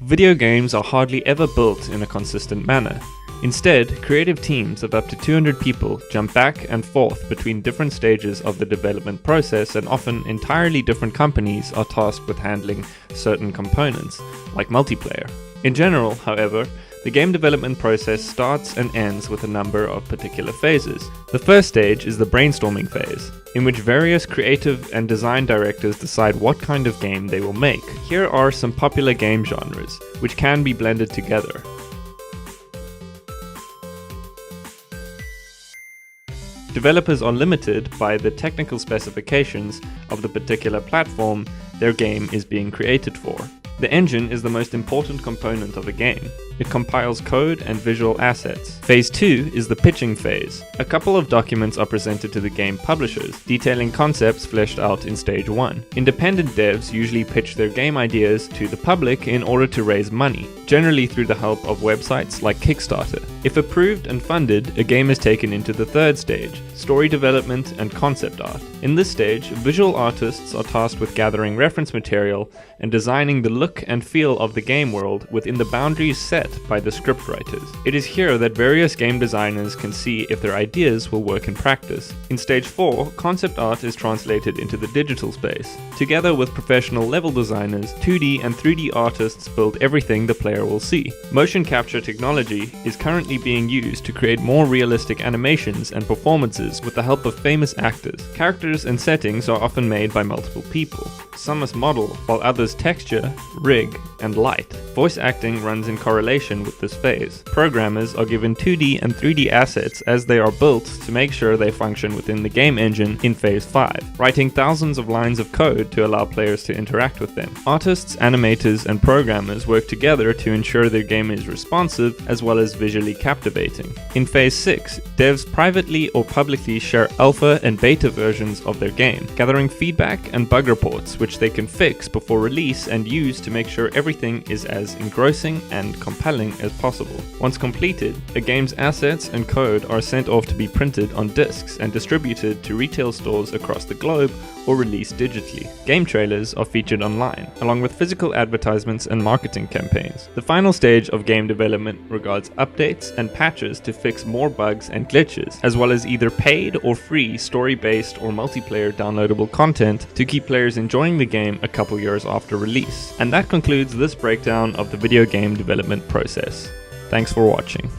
Video games are hardly ever built in a consistent manner. Instead, creative teams of up to 200 people jump back and forth between different stages of the development process, and often entirely different companies are tasked with handling certain components, like multiplayer. In general, however, the game development process starts and ends with a number of particular phases. The first stage is the brainstorming phase, in which various creative and design directors decide what kind of game they will make. Here are some popular game genres, which can be blended together. Developers are limited by the technical specifications of the particular platform their game is being created for. The engine is the most important component of a game. It compiles code and visual assets. Phase 2 is the pitching phase. A couple of documents are presented to the game publishers, detailing concepts fleshed out in stage 1. Independent devs usually pitch their game ideas to the public in order to raise money, generally through the help of websites like Kickstarter. If approved and funded, a game is taken into the third stage, story development and concept art. In this stage, visual artists are tasked with gathering reference material and designing the look and feel of the game world within the boundaries set by the scriptwriters. It is here that various game designers can see if their ideas will work in practice. In stage 4, concept art is translated into the digital space. Together with professional level designers, 2D and 3D artists build everything the player will see. Motion capture technology is currently being used to create more realistic animations and performances with the help of famous actors. Characters and settings are often made by multiple people. Some must model, while others texture, rig, and light. Voice acting runs in correlation with this phase. Programmers are given 2D and 3D assets as they are built to make sure they function within the game engine in phase 5, writing thousands of lines of code to allow players to interact with them. Artists, animators, and programmers work together to ensure their game is responsive as well as visually captivating. In phase 6, devs privately or publicly share alpha and beta versions of their game, gathering feedback and bug reports which they can fix before release and use to make sure everything is as engrossing and compelling as possible. Once completed, a game's assets and code are sent off to be printed on discs and distributed to retail stores across the globe or released digitally. Game trailers are featured online, along with physical advertisements and marketing campaigns. The final stage of game development regards updates and patches to fix more bugs and glitches, as well as either paid or free story-based or multiplayer downloadable content to keep players enjoying the game a couple years after release. And that concludes this breakdown of the video game development process. Thanks for watching.